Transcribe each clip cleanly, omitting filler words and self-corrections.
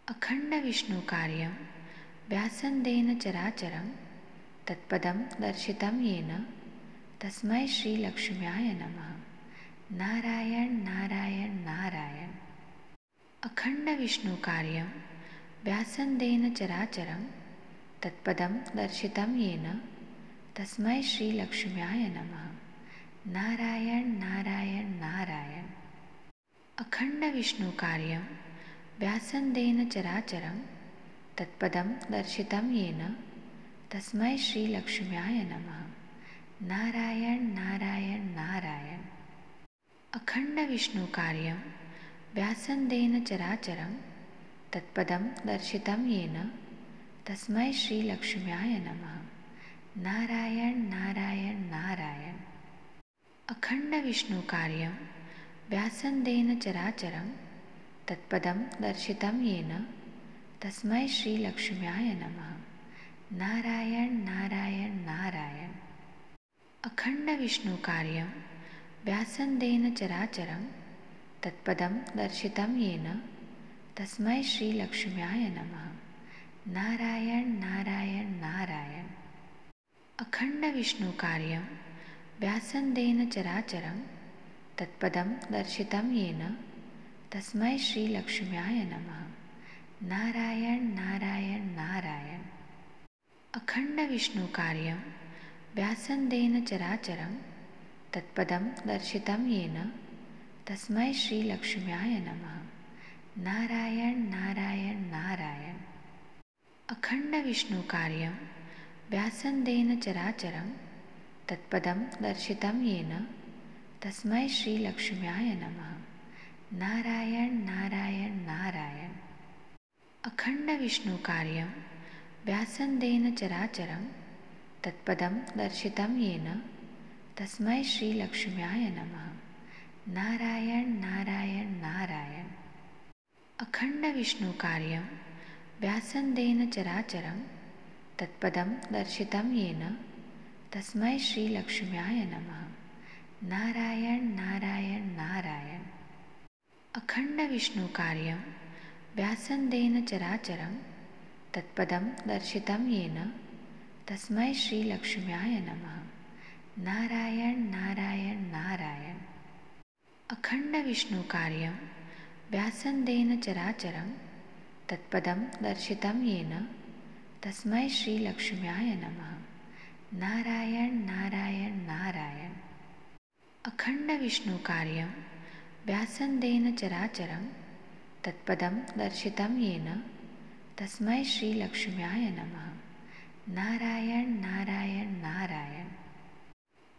अखण्डविष्णुकार्यं व्यासन्देन चराचरं तत्पदं दर्शितं येन तस्मै श्रीलक्ष्म्याय नमः। नारायण नारायण नारायण। अखण्डविष्णुकार्यं व्यासन्देन चराचरं तत्पदं दर्शितं येन तस्मै श्रीलक्ष्म्याय नमः। नारायण नारायण नारायण। अखण्डविष्णुकार्यं व्यासन्देन चराचरं तत्पदं दर्शितं येन तस्मै श्रीलक्ष्म्याय नमः। नारायण नारायण नारायण। अखण्डविष्णुकार्यं व्यासन्देन चराचरं तत्पदं दर्शितं येन तस्मै श्रीलक्ष्म्याय नमः। नारायण नारायण नारायण। अखण्डविष्णुकार्यं व्यासन्देन चराचरं तत्पदं दर्शितं येन तस्मै श्रीलक्ष्म्याय नमः। नारायण नारायण नारायण। अखण्डविष्णुकार्यं व्यासन्देन चराचरं तत्पदं दर्शितं येन तस्मै श्रीलक्ष्म्याय नमः। नारायण नारायण नारायण। अखण्डविष्णुकार्यं व्यासन्देन चराचरं तत्पदं दर्शितं येन तस्मै श्रीलक्ष्म्याय नमः। नारायण नारायण नारायण। अखण्डविष्णुकार्यं व्यासन्देन चराचरं तत्पदं दर्शितं येन तस्मै श्रीलक्ष्म्याय नमः। नारायण नारायण नारायण। अखण्डविष्णुकार्यं व्यासन्देन चराचरं तत्पदं दर्शितं येन तस्मै श्रीलक्ष्म्याय नमः। नारायण नारायण नारायण। अखण्डविष्णुकार्यं व्यासन्देन चराचरं तत्पदं दर्शितं येन तस्मै श्रीलक्ष्म्याय नमः। नारायण नारायण नारायण। अखण्डविष्णुकार्यं व्यासन्देन चराचरं तत्पदं दर्शितं येन तस्मै श्रीलक्ष्म्याय नमः। नारायण नारायण नारायण। अखण्डविष्णुकार्यं व्यासन्देन चराचरं तत्पदं दर्शितं येन तस्मै श्रीलक्ष्म्याय नमः। नारायण नारायण नारायण। अखण्डविष्णुकार्यं व्यासन्देन चराचरं तत्पदं दर्शितं येन तस्मै श्रीलक्ष्म्याय नमः। नारायण नारायण नारायण। अखण्डविष्णुकार्यं व्यासन्देन चराचरं तत्पदं दर्शितं येन तस्मै श्रीलक्ष्म्याय नमः। नारायण नारायण नारायण।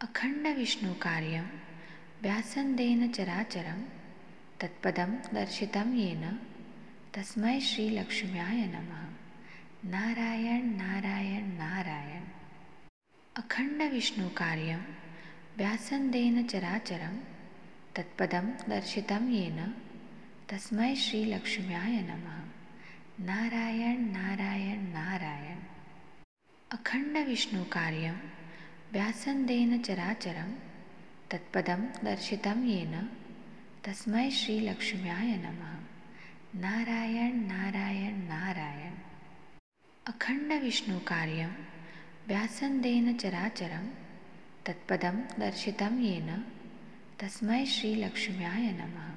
अखण्डविष्णुकार्यं व्यासन्देन चराचरं तत्पदं दर्शितं येन तस्मै श्रीलक्ष्म्याय नमः। नारायण नारायण नारायण। अखण्डविष्णुकार्यं व्यासन्देन चराचरं तत्पदं दर्शितं येन तस्मै श्रीलक्ष्म्याय नमः। नारायण नारायण नारायण। अखण्डविष्णुकार्यं व्यासन्देन चराचरं तत्पदं दर्शितं येन तस्मै श्रीलक्ष्म्याय नमः। नारायण नारायण नारायण। अखण्डविष्णुकार्यं व्यासन्देन चराचरं तत्पदं दर्शितं येन तस्मै श्रीलक्ष्म्याय नमः।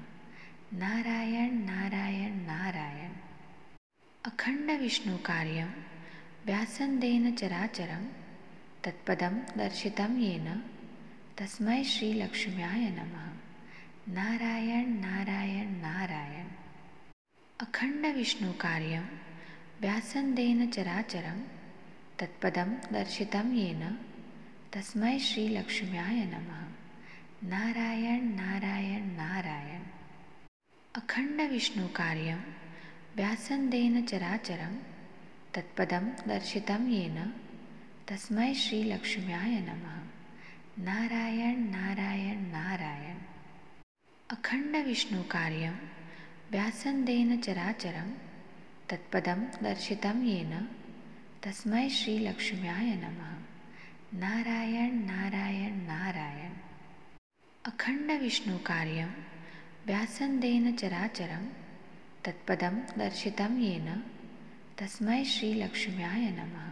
नारायण नारायण नारायण। अखण्डविष्णुकार्यं व्यासन्देन चराचरं तत्पदं दर्शितं येन तस्मै श्रीलक्ष्म्याय नमः। नारायण नारायण नारायण। अखण्डविष्णुकार्यं व्यासन्देन चराचरं तत्पदं दर्शितं येन तस्मै श्रीलक्ष्म्याय नमः। नारायण नारायण नारायण। अखण्डविष्णुकार्यं व्यासन्देन चराचरं तत्पदं दर्शितं येन तस्मै श्रीलक्ष्म्याय नमः। नारायण नारायण नारायण। अखण्डविष्णुकार्यं व्यासन्देन चराचरं तत्पदं दर्शितं येन तस्मै श्रीलक्ष्म्याय नमः। नारायण नारायण नारायण। अखण्डविष्णुकार्यं व्यासन्देन चराचरं तत्पदं दर्शितं येन तस्मै श्रीलक्ष्म्याय नमः।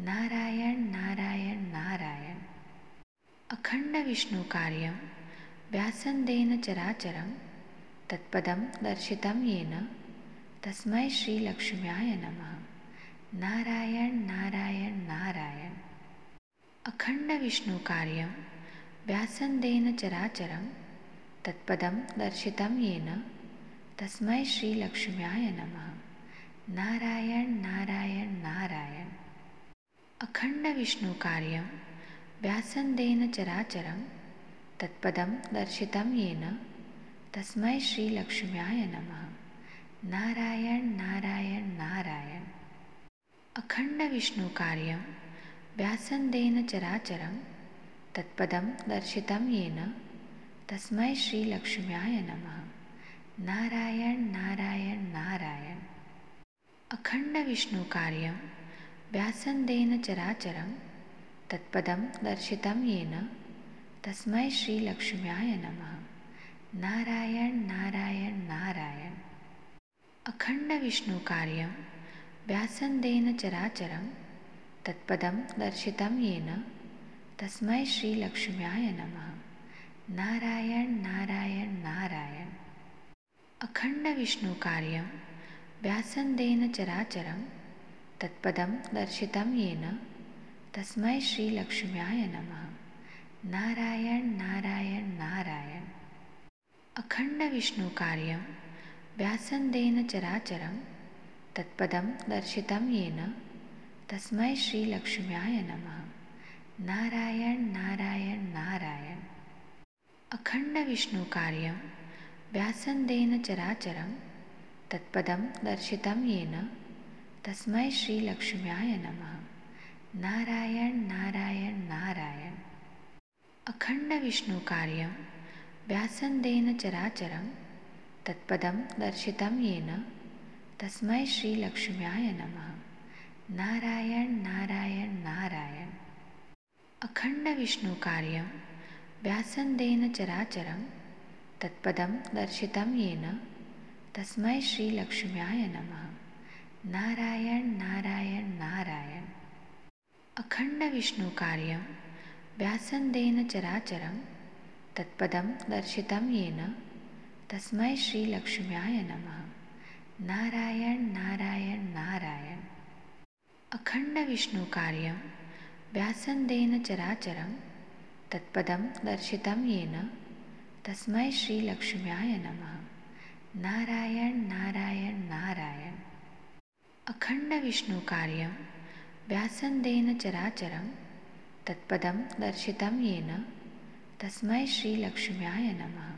नारायण नारायण नारायण। अखण्डविष्णुकार्यं व्यासन्देन चराचरं तत्पदं दर्शितं येन तस्मै श्रीलक्ष्म्याय नमः। नारायण नारायण नारायण। अखण्डविष्णुकार्यं व्यासन्देन चराचरं तत्पदं दर्शितं येन तस्मै श्रीलक्ष्म्याय नमः। नारायण नारायण नारायण। अखण्डविष्णुकार्यं व्यासन्देन चराचरं तत्पदं दर्शितं येन तस्मै श्रीलक्ष्म्याय नमः। नारायण नारायण नारायण। अखण्डविष्णुकार्यं व्यासन्देन चराचरं तत्पदं दर्शितं येन तस्मै श्रीलक्ष्म्याय नमः। नारायण नारायण नारायण। अखण्डविष्णुकार्यं व्यासन्देन चराचरं तत्पदं दर्शितं येन तस्मै श्रीलक्ष्म्याय नमः। नारायण नारायण नारायण। अखण्डविष्णुकार्यं व्यासन्देन चराचरं तत्पदं दर्शितं येन तस्मै श्रीलक्ष्म्याय नमः। नारायण नारायण नारायण। अखण्डविष्णुकार्यं व्यासन्देन चराचरं तत्पदं दर्शितं येन तस्मै श्रीलक्ष्म्याय नमः। नारायण नारायण नारायण। अखण्डविष्णुकार्यं व्यासन्देन चराचरं तत्पदं दर्शितं येन तस्मै श्रीलक्ष्म्याय नमः। नारायण नारायण नारायण। अखण्डविष्णुकार्यं व्यासन्देन चराचरं तत्पदं दर्शितं येन तस्मै श्रीलक्ष्म्याय नमः। नारायण नारायण नारायण। अखण्डविष्णुकार्यं व्यासन्देन चराचरं तत्पदं दर्शितं येन तस्मै श्रीलक्ष्म्याय नमः। नारायण नारायण नारायण। अखण्डविष्णुकार्यं व्यासन्देन चराचरं तत्पदं दर्शितं येन तस्मै श्रीलक्ष्म्याय नमः। नारायण नारायण नारायण। अखण्डविष्णुकार्यं व्यासन्देन चराचरं तत्पदं दर्शितं येन तस्मै श्रीलक्ष्म्याय नमः। नारायण नारायण नारायण। अखण्डविष्णुकार्यं व्यासन्देन चराचरं तत्पदं दर्शितं येन तस्मै श्रीलक्ष्म्याय नमः। नारायण नारायण नारायण। अखण्डविष्णुकार्यं व्यासन्देन चराचरं तत्पदं दर्शितं येन तस्मै श्रीलक्ष्म्याय नमः।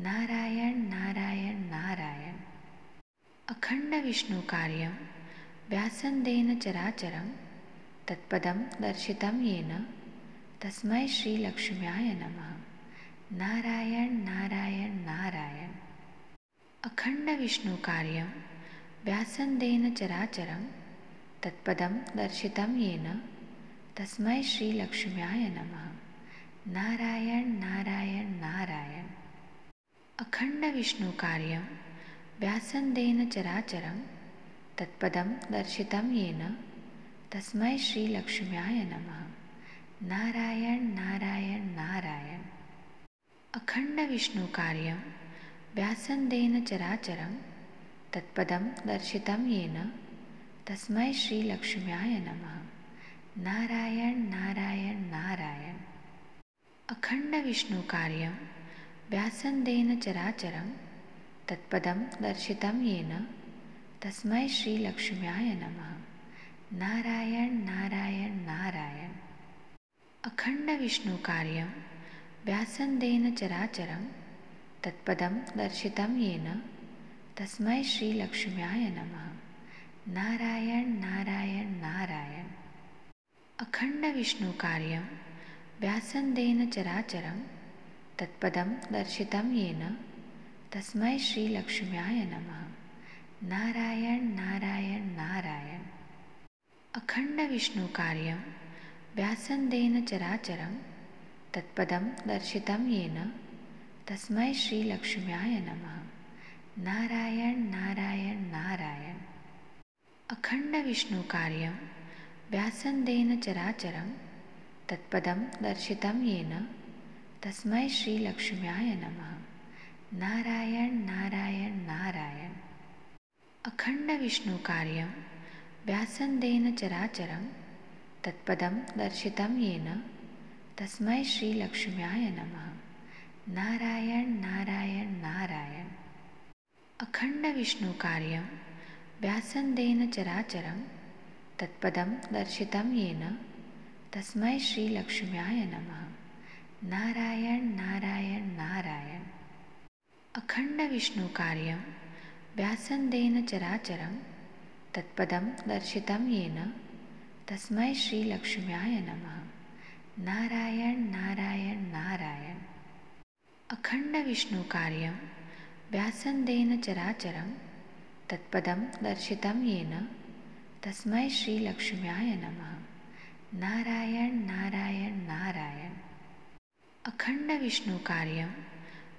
नारायण नारायण नारायण। अखण्डविष्णुकार्यं व्यासन्देन चराचरं तत्पदं दर्शितं येन तस्मै श्रीलक्ष्म्याय नमः। नारायण नारायण नारायण। अखण्डविष्णुकार्यं व्यासन्देन चराचरं तत्पदं दर्शितं येन तस्मै श्रीलक्ष्म्याय नमः। नारायण नारायण नारायण। अखण्डविष्णुकार्यं व्यासन्देन चराचरं तत्पदं दर्शितं येन तस्मै श्रीलक्ष्म्याय नमः। नारायण नारायण नारायण। अखण्डविष्णुकार्यं व्यासन्देन चराचरं तत्पदं दर्शितं येन तस्मै श्रीलक्ष्म्याय नमः। नारायण नारायण नारायण। अखण्डविष्णुकार्यं व्यासन्देन चराचरं तत्पदं दर्शितं येन तस्मै श्रीलक्ष्म्याय नमः। नारायण नारायण नारायण। अखण्डविष्णुकार्यं व्यासन्देन चराचरं तत्पदं दर्शितं येन तस्मै श्रीलक्ष्म्याय नमः। नारायण नारायण नारायण। अखण्डविष्णुकार्यं व्यासन्देन चराचरं तत्पदं दर्शितं येन तस्मै श्रीलक्ष्म्याय नमः। नारायण नारायण नारायण। अखण्डविष्णुकार्यं व्यासन्देन चराचरं तत्पदं दर्शितं येन तस्मै श्रीलक्ष्म्याय नमः। नारायण नारायण नारायण। अखंड विष्णु कार्यं व्यासन्देन चराचरं तत्पदं दर्शितं येन तस्मै श्रीलक्ष्म्याय नमः। नारायण नारायण नारायण। अखंड विष्णु कार्यं व्यासन्देन चराचरं तत्पदं दर्शितं येन तस्मै श्रीलक्ष्म्याय नमः। नारायण नारायण नारायण। अखंड विष्णु कार्यं व्यासन्देन चराचरं तत्पदं दर्शितं येन तस्मै श्रीलक्ष्म्याय नमः। नारायण नारायण नारायण। अखंड विष्णु कार्यं व्यासन्देन चराचरं तत्पदं दर्शितं येन तस्मै श्रीलक्ष्म्याय नमः। नारायण नारायण नारायण। अखंड विष्णु कार्यं व्यासन्देन चराचरं तत्पदं दर्शितं येन तस्मै श्रीलक्ष्म्याय नमः। नारायण नारायण नारायण। अखंड विष्णु कार्यं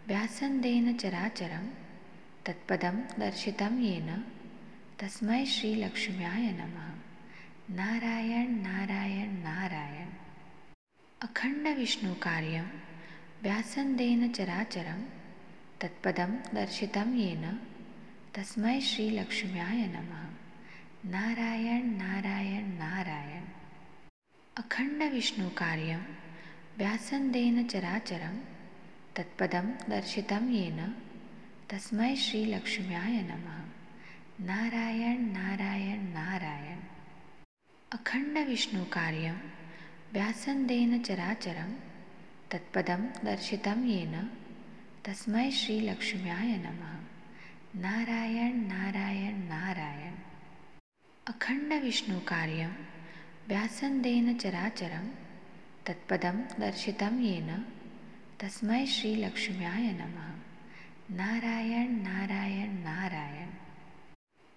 व्यासन्देन चराचरं तत्पदं दर्शितं येन तस्मै श्रीलक्ष्म्याय नमः। नारायण नारायण नारायण। अखंड विष्णु कार्यं व्यासन्देन चराचरं तत्पदं दर्शितं येन तस्मै श्रीलक्ष्म्याय नमः। नारायण नारायण नारायण। अखंड विष्णु कार्यं व्यासन्देन चराचरं तत्पदं दर्शितं येन तस्मै श्रीलक्ष्म्याय नमः। नारायण नारायण नारायण। अखंड विष्णु कार्यं व्यासन्देन चराचरं तत्पदं दर्शितं येन तस्मै श्रीलक्ष्म्याय नमः। नारायण नारायण नारायण। अखंड विष्णु कार्यं व्यासन्देन चराचरं तत्पदं दर्शितं येन तस्मै श्रीलक्ष्म्याय नमः। नारायण नारायण नारायण।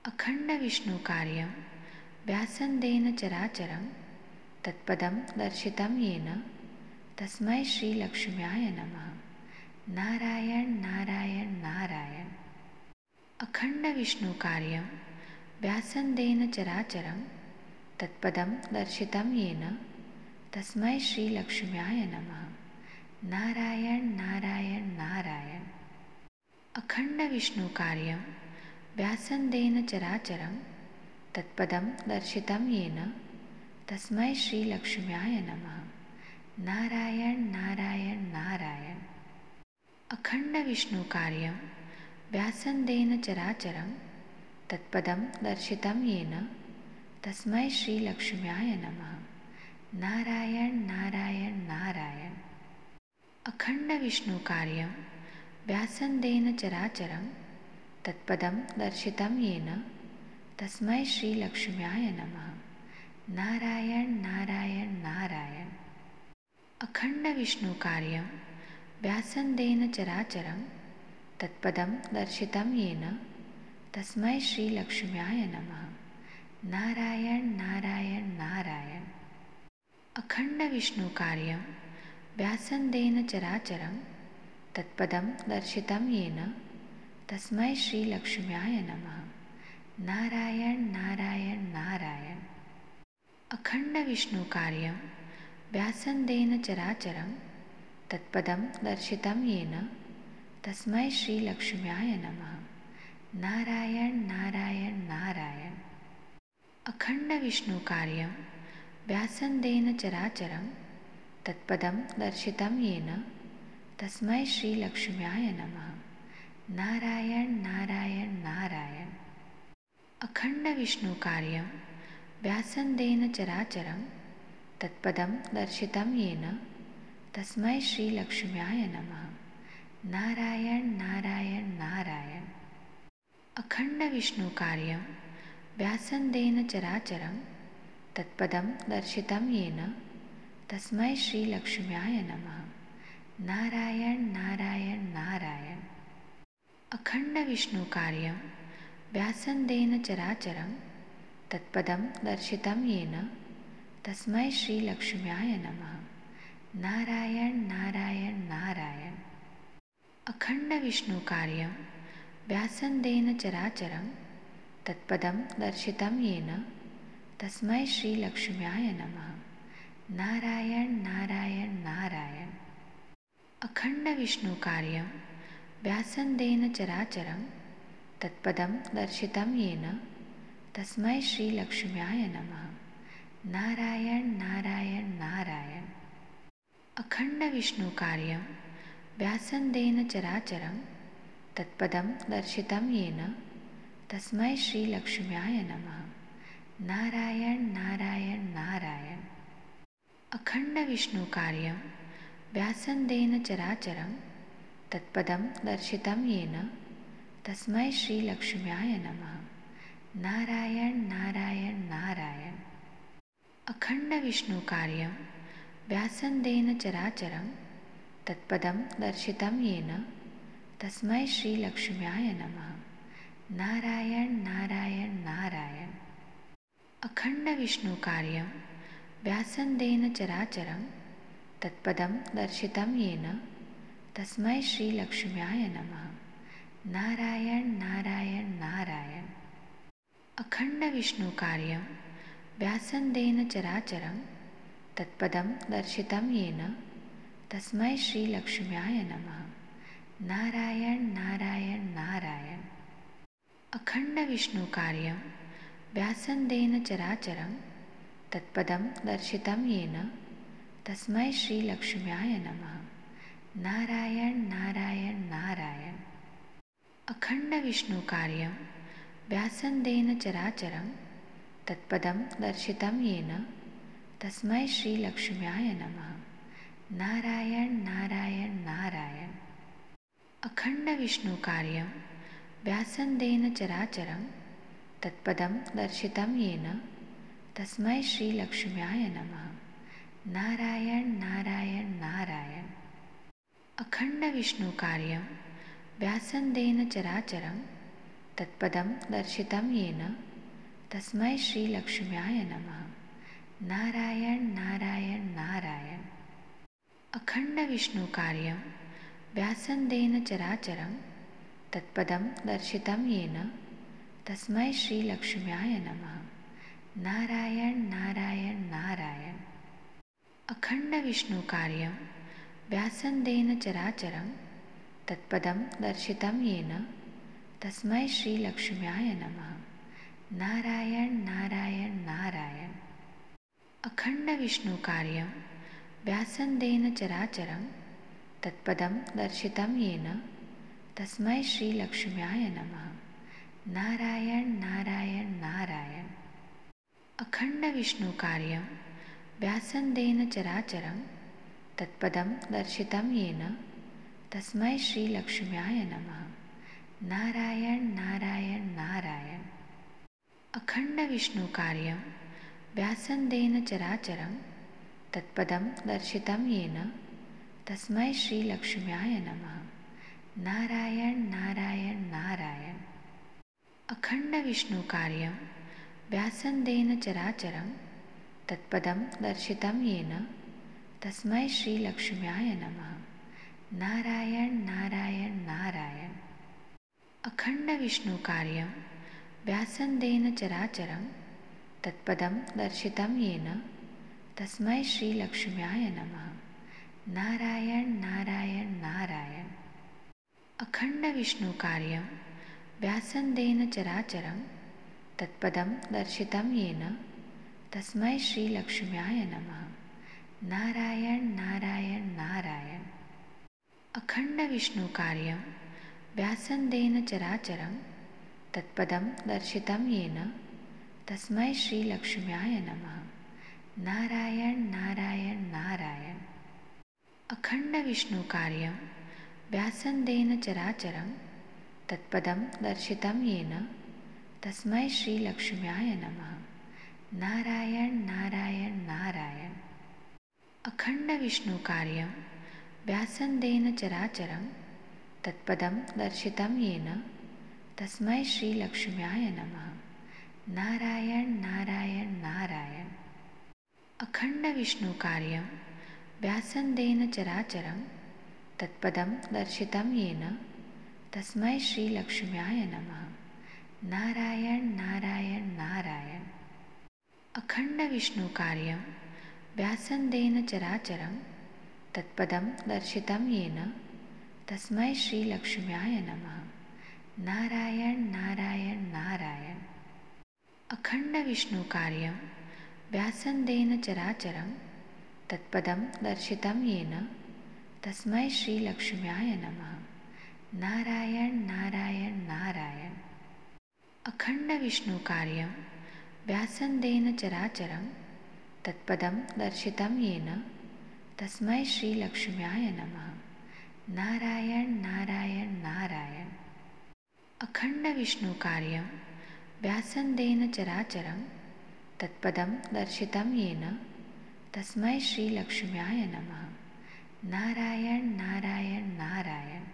अखंड विष्णु कार्यं व्यासन्देन चराचरं तत्पदं दर्शितं येन तस्मै श्रीलक्ष्म्याय नमः। नारायण नारायण नारायण। अखंड विष्णु कार्यं व्यासन्देन चराचरं तत्पदं दर्शितं येन तस्मै श्रीलक्ष्म्याय नमः। नारायण नारायण नारायण। अखंड विष्णु कार्यं व्यासन्देन चराचरं तत्पदं दर्शितं येन तस्मै श्रीलक्ष्म्याय नमः। नारायण नारायण नारायण। अखंड विष्णु कार्यं व्यासन्देन चराचरं तत्पदं दर्शितं येन तस्मै श्रीलक्ष्म्याय नमः। नारायण नारायण नारायण। अखंड विष्णु कार्यं व्यासन्देन चराचरं तत्पदं दर्शितं येन तस्मै श्रीलक्ष्म्याय नमः। नारायण नारायण नारायण। अखंड विष्णु कार्यं व्यासन्देन चराचरं तत्पदं दर्शितं येन तस्मै श्रीलक्ष्म्याय नमः। नारायण नारायण नारायण। अखंड विष्णु कार्यं व्यासन्देन चराचरं तत्पदं दर्शितं येन तस्मै श्रीलक्ष्म्याय नमः। नारायण नारायण नारायण। अखंड विष्णु कार्यं व्यासन्देन चराचरं तत्पदं दर्शितं येन तस्मै श्रीलक्ष्म्याय नमः। नारायण नारायण नारायण। अखंड विष्णु कार्यं व्यासन्देन चराचरं तत्पदं दर्शितं येन तस्मै श्रीलक्ष्म्याय नमः। नारायण नारायण नारायण। अखंड विष्णु कार्यं व्यासन्देन चराचरं तत्पदं दर्शितं येन तस्मै श्रीलक्ष्म्याय नमः। नारायण नारायण नारायण। अखंड विष्णु कार्यं व्यासन्देन चराचरं तत्पदं दर्शितं येन तस्मै श्रीलक्ष्म्याय नमः। नारायण नारायण नारायण। अखंड विष्णु कार्यं व्यासन्देन चराचरं तत्पदं दर्शितं येन तस्मै श्रीलक्ष्म्याय नमः। नारायण नारायण नारायण। अखंड विष्णु कार्यं व्यासन्देन चराचरं तत्पदं दर्शितं येन तस्मै श्रीलक्ष्म्याय नमः। नारायण नारायण नारायण। अखण्डविष्णुकार्यं व्यासन्देन चराचरं तत्पदं दर्शितं येन तस्मै श्रीलक्ष्म्याय नमः। नारायण नारायण नारायण। अखण्डविष्णुकार्यं व्यासन्देन चराचरं तत्पदं दर्शितं येन तस्मै श्रीलक्ष्म्याय नमः। नारायण नारायण नारायण। अखण्डविष्णुकार्यं व्यासन्देन चराचरं तत्पदं दर्शितं येन तस्मै श्रीलक्ष्म्याय नमः। नारायण नारायण नारायण। अखण्डविष्णुकार्यं व्यासन्देन चराचरं तत्पदं दर्शितं येन तस्मै श्रीलक्ष्म्याय नमः। नारायण नारायण नारायण। अखण्डविष्णुकार्यं व्यासन्देन चराचरं तत्पदं दर्शितं येन तस्मै श्रीलक्ष्म्याय नमः। नारायण नारायण नारायण। अखण्डविष्णुकार्यं व्यासन्देन चराचरं तत्पदं दर्शितं येन तस्मै श्रीलक्ष्म्याय नमः। नारायण नारायण नारायण। अखण्डविष्णुकार्यं व्यासन्देन चराचरं तत्पदं दर्शितं येन तस्मै श्रीलक्ष्म्याय नमः। नारायण नारायण नारायण। अखण्डविष्णुकार्यं व्यासन्देन चराचरं तत्पदं दर्शितं येन तस्मै श्रीलक्ष्म्याय नमः। नारायण नारायण नारायण। अखण्डविष्णुकार्यं व्यासन्देन चराचरं तत्पदं दर्शितं येन तस्मै श्रीलक्ष्म्याय नमः। नारायण नारायण नारायण। अखण्डविष्णुकार्यं व्यासन्देन चराचरं तत्पदं दर्शितं येन तस्मै श्रीलक्ष्म्याय नमः। नारायण नारायण नारायण। अखण्डविष्णुकार्यं व्यासन्देन चराचरं तत्पदं दर्शितं येन तस्मै श्रीलक्ष्म्याय नमः। नारायण नारायण नारायण। अखण्डविष्णुकार्यं व्यासन्देन चराचरं तत्पदं दर्शितं येन तस्मै श्रीलक्ष्म्याय नमः। नारायण नारायण नारायण। अखण्डविष्णुकार्यं व्यासन्देन चराचरं तत्पदं दर्शितं येन तस्मै श्रीलक्ष्म्याय नमः। नारायण नारायण नारायण। अखण्डविष्णुकार्यं व्यासन्देन चराचरं तत्पदं दर्शितं येन तस्मै श्रीलक्ष्म्याय नमः। नारायण नारायण नारायण। अखण्डविष्णुकार्यं व्यासन्देन चराचरं तत्पदं दर्शितं येन तस्मै श्रीलक्ष्म्याय नमः। नारायण नारायण नारायण। अखण्डविष्णुकार्यं व्यासन्देन चराचरं तत्पदं दर्शितं येन तस्मै श्रीलक्ष्म्याय नमः। नारायण नारायण नारायण। अखण्डविष्णुकार्यं व्यासन्देन चराचरं तत्पदं दर्शितं येन तस्मै श्रीलक्ष्म्याय नमः। नारायण नारायण नारायण। अखण्डविष्णुकार्यं व्यासन्देन चराचरं तत्पदं दर्शितं येन तस्मै श्रीलक्ष्म्याय नमः। नारायण नारायण नारायण। अखण्डविष्णुकार्यं व्यासन्देन चराचरं तत्पदं दर्शितं येन तस्मै श्रीलक्ष्म्याय नमः। नारायण नारायण नारायण। अखण्डविष्णुकार्यं व्यासन्देन चराचरं तत्पदं दर्शितं येन तस्मै श्रीलक्ष्म्याय नमः। नारायण नारायण नारायण। अखण्डविष्णुकार्यं व्यासन्देन चराचरं तत्पदं दर्शितं येन तस्मै श्रीलक्ष्म्याय नमः। नारायण नारायण नारायण। अखण्डविष्णुकार्यं व्यासन्देन चराचरं तत्पदं दर्शितं येन तस्मै श्रीलक्ष्म्याय नमः। नारायण नारायण नारायण। अखण्डविष्णुकार्यं व्यासन्देन चराचरं तत्पदं दर्शितं येन तस्मै श्रीलक्ष्म्याय नमः। नारायण नारायण नारायण। अखण्डविष्णुकार्यं व्यासन्देन चराचरं तत्पदं दर्शितं येन तस्मै श्रीलक्ष्म्याय नमः। नारायण नारायण नारायण। अखण्डविष्णुकार्यं व्यासन्देन चराचरं तत्पदं दर्शितं येन तस्मै श्रीलक्ष्म्याय नमः। नारायण नारायण नारायण। अखण्डविष्णुकार्यं व्यासन्देन चराचरं तत्पदं दर्शितं येन तस्मै श्रीलक्ष्म्याय नमः। नारायण नारायण नारायण।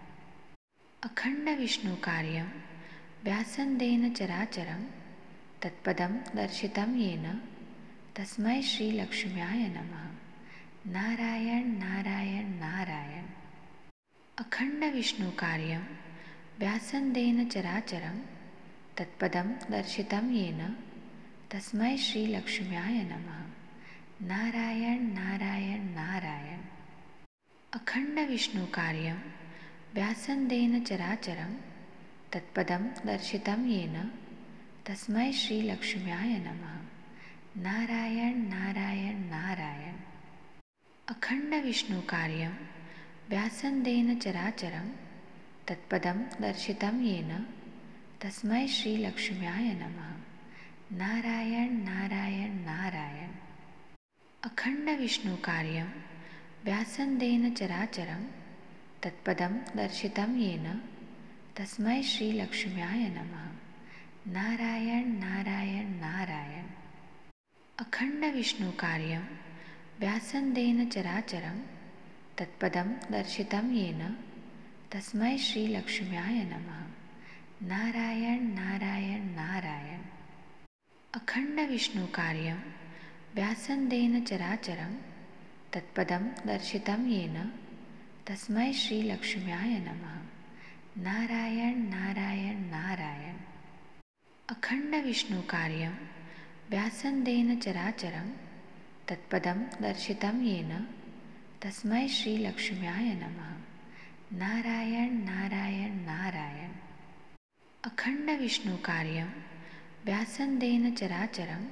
अखण्डविष्णुकार्यं व्यासन्देन चराचरं तत्पदं दर्शितं येन तस्मै श्रीलक्ष्म्याय नमः। नारायण नारायण नारायण। अखण्डविष्णुकार्यं व्यासन्देन चराचरं तत्पदं दर्शितं येन तस्मै श्रीलक्ष्म्याय नमः। नारायण नारायण नारायण। अखण्डविष्णुकार्यं व्यासन्देन चराचरं तत्पदं दर्शितं येन तस्मै श्रीलक्ष्म्याय नमः। नारायण नारायण नारायण। अखण्डविष्णुकार्यं व्यासन्देन चराचरं तत्पदं दर्शितं येन तस्मै श्रीलक्ष्म्याय नमः। नारायण नारायण नारायण। अखण्डविष्णुकार्यं व्यासन्देन चराचरं तत्पदं दर्शितं येन तस्मै श्रीलक्ष्म्याय नमः। नारायण नारायण नारायण। अखण्डविष्णुकार्यं व्यासन्देन चराचरं तत्पदं दर्शितं येन तस्मै श्रीलक्ष्म्याय नमः। नारायण नारायण नारायण। अखण्डविष्णुकार्यं व्यासन्देन चराचरं तत्पदं दर्शितं येन तस्मै श्रीलक्ष्म्याय नमः। नारायण नारायण नारायण। अखण्डविष्णुकार्यं व्यासन्देन चराचरं तत्पदं दर्शितं येन तस्मै श्रीलक्ष्म्याय नमः। नारायण नारायण नारायण। अखण्डविष्णुकार्यं व्यासन्देन चराचरं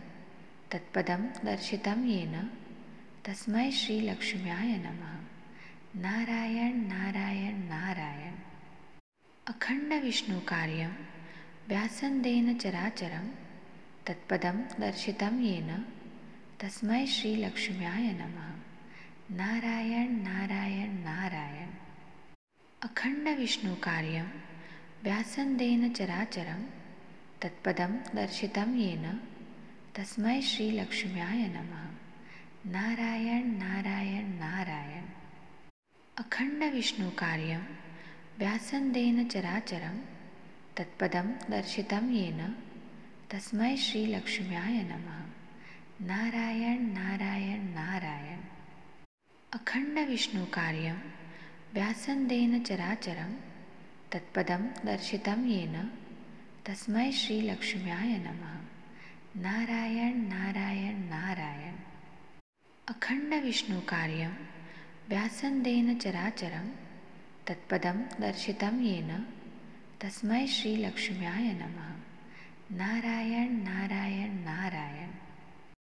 तत्पदं दर्शितं येन तस्मै श्रीलक्ष्म्याय नमः। नारायण नारायण नारायण। अखण्डविष्णुकार्यं व्यासन्देन चराचरं तत्पदं दर्शितं येन तस्मै श्रीलक्ष्म्याय नमः। नारायण नारायण नारायण। अखण्डविष्णुकार्यं व्यासन्देन चराचरं तत्पदं दर्शितं येन तस्मै श्रीलक्ष्म्याय नमः। नारायण नारायण नारायण। अखण्डविष्णुकार्यं व्यासन्देन चराचरं तत्पदं दर्शितं येन तस्मै श्रीलक्ष्म्याय नमः। नारायण नारायण नारायण। अखण्डविष्णुकार्यं व्यासन्देन चराचरं तत्पदं दर्शितं येन तस्मै श्रीलक्ष्म्याय नमः। नारायण नारायण नारायण। अखण्डविष्णुकार्यं व्यासन्देन चराचरं तत्पदं दर्शितं येन तस्मै श्रीलक्ष्म्याय नमः। नारायण नारायण